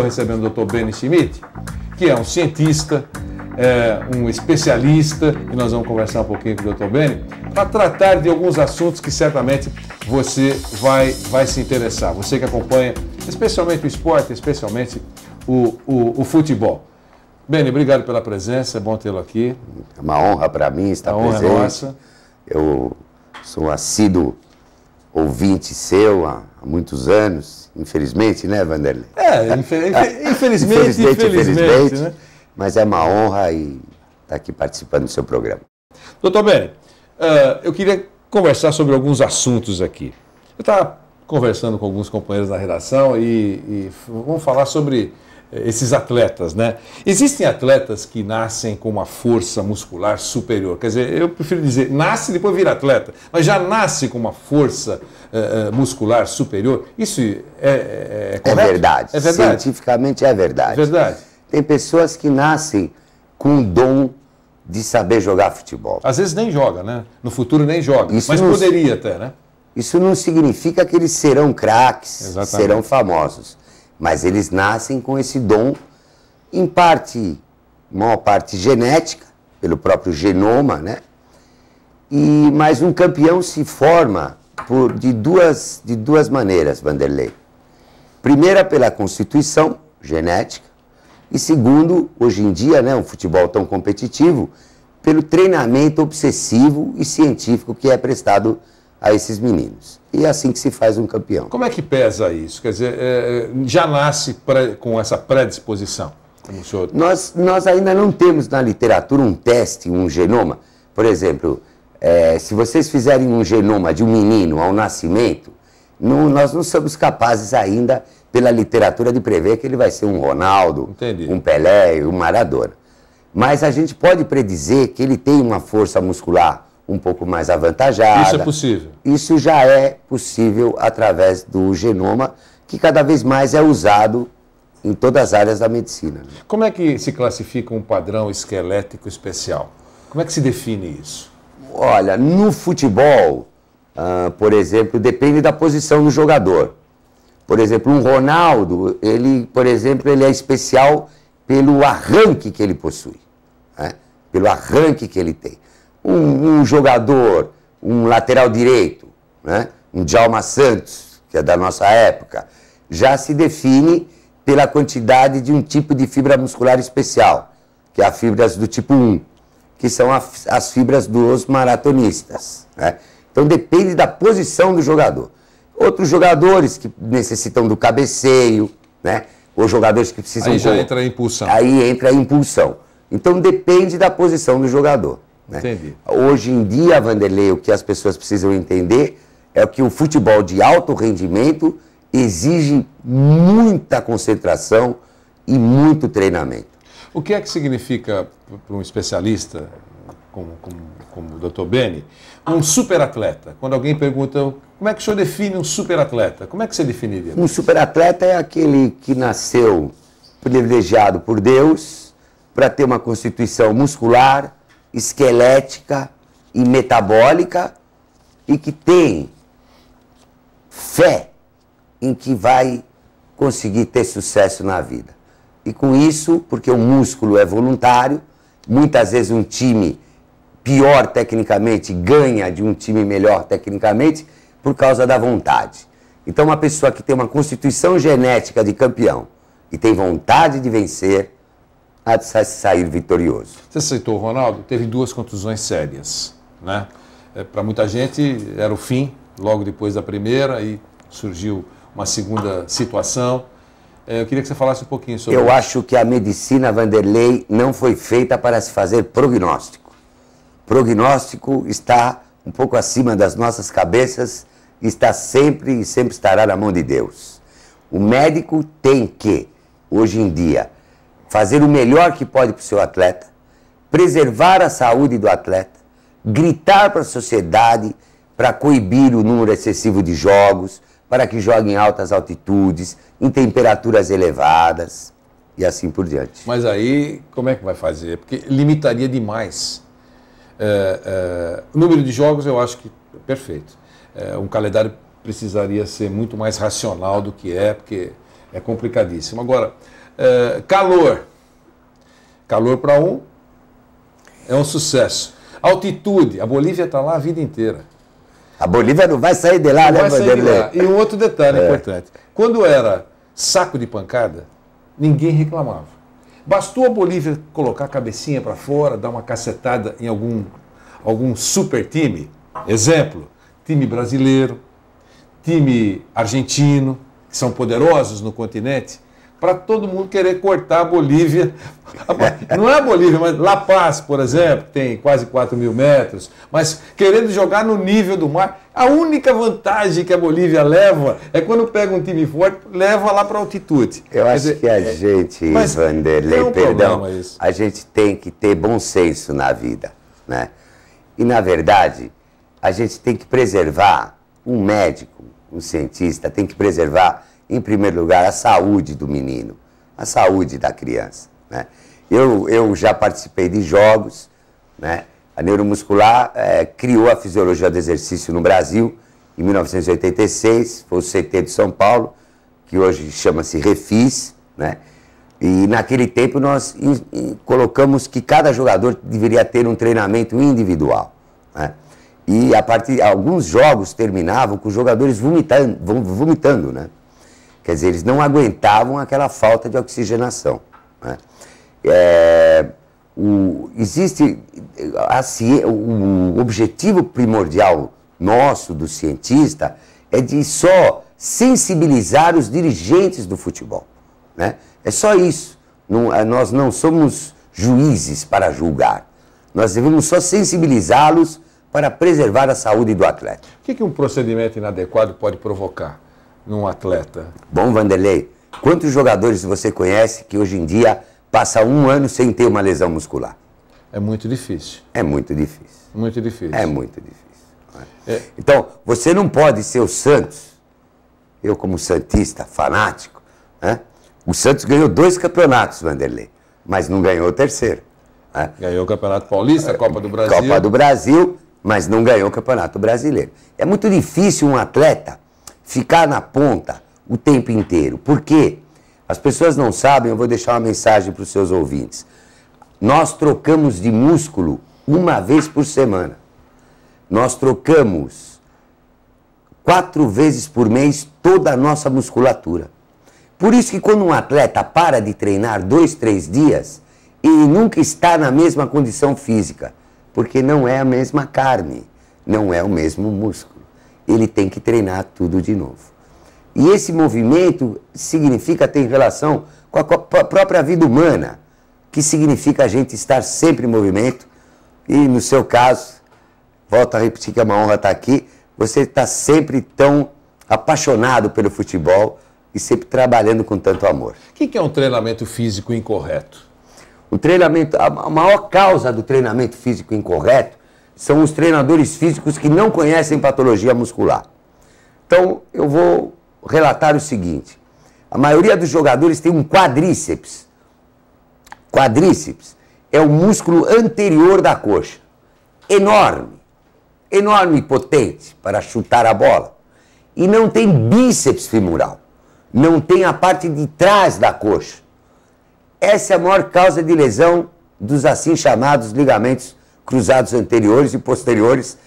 estou recebendo o Dr. Benny Schmidt, que é um cientista, um especialista, e nós vamos conversar um pouquinho com o Dr. Benny para tratar de alguns assuntos que certamente você vai se interessar. Você que acompanha especialmente o esporte, especialmente o futebol. Benny, obrigado pela presença, é bom tê-lo aqui. É uma honra para mim estar presente. A honra é nossa. Eu sou um assíduo ouvinte seu há muitos anos, infelizmente, né, Vanderlei? Infelizmente, né? Mas é uma honra estar aqui participando do seu programa. Doutor Benny, eu queria conversar sobre alguns assuntos aqui. Eu estava conversando com alguns companheiros da redação e vamos falar sobre esses atletas, né? Existem atletas que nascem com uma força muscular superior. Quer dizer, eu prefiro dizer, nasce e depois vira atleta, mas já nasce com uma força muscular superior. Isso é correto? É verdade. É verdade. Cientificamente é verdade. É verdade. Tem pessoas que nascem com o dom de saber jogar futebol. Às vezes nem joga, né? No futuro nem joga, mas poderia até, né? Isso não significa que eles serão craques, serão famosos. Mas eles nascem com esse dom, em parte, maior parte genética, pelo próprio genoma, né? Mas um campeão se forma de duas maneiras, Vanderlei. Primeira, pela constituição genética, e segundo, hoje em dia, né, um futebol tão competitivo, pelo treinamento obsessivo e científico que é prestado a esses meninos. E é assim que se faz um campeão. Como é que pesa isso? Quer dizer, já nasce com essa predisposição? Como o senhor... Nós ainda não temos na literatura um teste, um genoma. Por exemplo, se vocês fizerem um genoma de um menino ao nascimento, nós não somos capazes ainda, pela literatura, de prever que ele vai ser um Ronaldo, um Pelé, um Maradona. Mas a gente pode predizer que ele tem uma força muscular um pouco mais avantajada. Isso é possível? Isso já é possível através do genoma, que cada vez mais é usado em todas as áreas da medicina. Como é que se classifica um padrão esquelético especial? Como é que se define isso? Olha, no futebol, por exemplo, depende da posição do jogador. Por exemplo, um Ronaldo, ele é especial pelo arranque que ele possui, né? Pelo arranque que ele tem. Um jogador, um lateral direito, né? Um Djalma Santos, que é da nossa época, já se define pela quantidade de um tipo de fibra muscular especial, que é as fibras do tipo 1, que são as fibras dos maratonistas, né? Então depende da posição do jogador. Outros jogadores que necessitam do cabeceio, né? Ou jogadores que precisam... Aí já entra a impulsão. Aí entra a impulsão. Então depende da posição do jogador. Né? Entendi. Hoje em dia, Vanderlei, o que as pessoas precisam entender é que o futebol de alto rendimento exige muita concentração e muito treinamento. O que é que significa, para um especialista como o Dr. Benny, um superatleta? Quando alguém pergunta, como é que o senhor define um superatleta? Como é que você definiria? Um superatleta é aquele que nasceu privilegiado por Deus para ter uma constituição muscular, esquelética e metabólica e que tem fé em que vai conseguir ter sucesso na vida. E com isso, porque o músculo é voluntário, muitas vezes um time pior tecnicamente ganha de um time melhor tecnicamente por causa da vontade. Então uma pessoa que tem uma constituição genética de campeão e tem vontade de vencer, há de sair vitorioso. Você citou o Ronaldo, teve 2 contusões sérias, né? Para muita gente era o fim, logo depois da primeira, e surgiu uma segunda situação. Eu queria que você falasse um pouquinho sobre isso. Eu acho que a medicina, Vanderlei, não foi feita para se fazer prognóstico. Prognóstico está um pouco acima das nossas cabeças, está sempre e sempre estará na mão de Deus. O médico tem que, hoje em dia, fazer o melhor que pode para o seu atleta, preservar a saúde do atleta, gritar para a sociedade para coibir o número excessivo de jogos, para que jogue em altas altitudes, em temperaturas elevadas e assim por diante. Mas aí, como é que vai fazer? Porque limitaria demais. O número de jogos eu acho que é perfeito. Um calendário precisaria ser muito mais racional do que porque É complicadíssimo. Agora, calor. Calor para um é um sucesso. Altitude. A Bolívia está lá a vida inteira. A Bolívia não vai sair de lá, Não né, vai sair de Vanderlei? lá. E um outro detalhe importante. Quando era saco de pancada, ninguém reclamava. Bastou a Bolívia colocar a cabecinha para fora, dar uma cacetada em algum super time. Exemplo, time brasileiro, time argentino, que são poderosos no continente, para todo mundo querer cortar a Bolívia. Não é a Bolívia, mas La Paz, por exemplo, que tem quase 4 mil metros, mas querendo jogar no nível do mar. A única vantagem que a Bolívia leva é quando pega um time forte, leva lá para altitude. Eu acho que a gente, Vanderlei, perdão, a gente tem que ter bom senso na vida, né? E, na verdade, a gente tem que preservar, um médico, um cientista, tem que preservar, em primeiro lugar, a saúde do menino, a saúde da criança, né? Eu já participei de jogos, né? A neuromuscular criou a fisiologia do exercício no Brasil em 1986, foi o CT de São Paulo, que hoje chama-se Refis, né? E naquele tempo nós colocamos que cada jogador deveria ter um treinamento individual, né? E alguns jogos terminavam com os jogadores vomitando, né? Quer dizer, eles não aguentavam aquela falta de oxigenação, né? O objetivo primordial nosso, do cientista, é de só sensibilizar os dirigentes do futebol, né? É só isso. Nós não somos juízes para julgar. Nós devemos só sensibilizá-los para preservar a saúde do atleta. O que um procedimento inadequado pode provocar num atleta? Bom, Vanderlei, quantos jogadores você conhece que hoje em dia passa um ano sem ter uma lesão muscular? É muito difícil. É muito difícil. Muito difícil. É muito difícil. Então, você não pode ser o Santos, eu como santista, fanático, né? O Santos ganhou 2 campeonatos, Vanderlei, mas não ganhou o terceiro, né? Ganhou o Campeonato Paulista, a Copa do Brasil. Copa do Brasil, mas não ganhou o Campeonato Brasileiro. É muito difícil um atleta ficar na ponta o tempo inteiro. Por quê? As pessoas não sabem, eu vou deixar uma mensagem para os seus ouvintes. Nós trocamos de músculo uma vez por semana. Nós trocamos 4 vezes por mês toda a nossa musculatura. Por isso que quando um atleta para de treinar 2, 3 dias, ele nunca está na mesma condição física, porque não é a mesma carne, não é o mesmo músculo. Ele tem que treinar tudo de novo. E esse movimento tem relação com a própria vida humana, que significa a gente estar sempre em movimento. E no seu caso, volto a repetir que é uma honra estar aqui, você está sempre tão apaixonado pelo futebol e sempre trabalhando com tanto amor. O que é um treinamento físico incorreto? A maior causa do treinamento físico incorreto são os treinadores físicos que não conhecem patologia muscular. Então, eu vou relatar o seguinte: a maioria dos jogadores tem um quadríceps. Quadríceps é o músculo anterior da coxa. Enorme, enorme e potente para chutar a bola. E não tem bíceps femoral. Não tem a parte de trás da coxa. Essa é a maior causa de lesão dos assim chamados ligamentos cruzados anteriores e posteriores,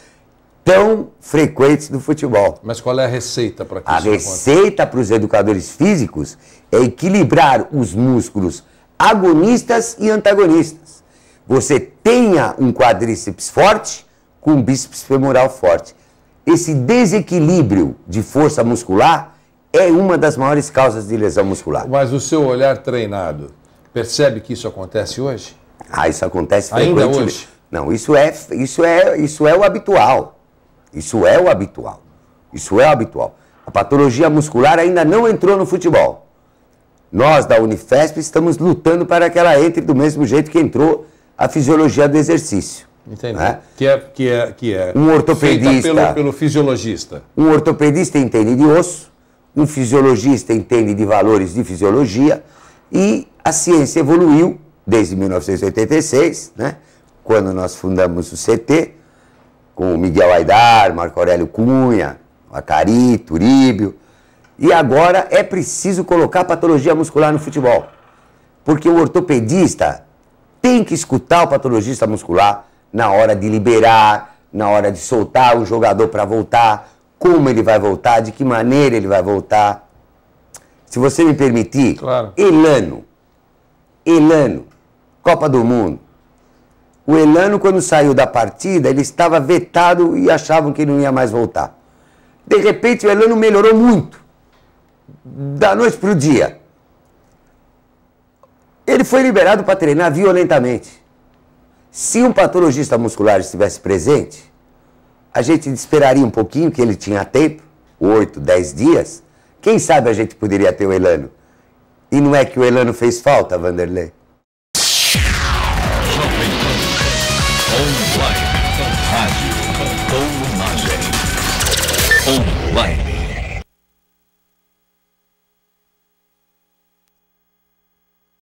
tão frequentes no futebol. Mas qual é a receita para que isso aconteça? A receita para os educadores físicos é equilibrar os músculos agonistas e antagonistas. Você tenha um quadríceps forte com um bíceps femoral forte. Esse desequilíbrio de força muscular é uma das maiores causas de lesão muscular. Mas o seu olhar treinado percebe que isso acontece hoje? Isso acontece ainda hoje? Não, isso é o habitual. Isso é o habitual. Isso é o habitual. A patologia muscular ainda não entrou no futebol. Nós, da Unifesp, estamos lutando para que ela entre do mesmo jeito que entrou a fisiologia do exercício. Entendi. Né? Que é um ortopedista, pelo fisiologista. Um ortopedista entende de osso, um fisiologista entende de valores de fisiologia, e a ciência evoluiu desde 1986, né? Quando nós fundamos o CT, com o Miguel Aidar, Marco Aurélio Cunha, Acari, Turíbio, E agora é preciso colocar patologia muscular no futebol. Porque o ortopedista tem que escutar o patologista muscular na hora de liberar, na hora de soltar o jogador para voltar, como ele vai voltar, de que maneira ele vai voltar. Se você me permitir, claro. Elano, Copa do Mundo. O Elano, quando saiu da partida, ele estava vetado e achavam que ele não ia mais voltar. De repente, o Elano melhorou muito, da noite para o dia. Ele foi liberado para treinar violentamente. Se um patologista muscular estivesse presente, a gente esperaria um pouquinho, que ele tinha tempo, 8, 10 dias. Quem sabe a gente poderia ter o Elano. E não é que o Elano fez falta, Vanderlei? Online, rádio, com imagem. Online.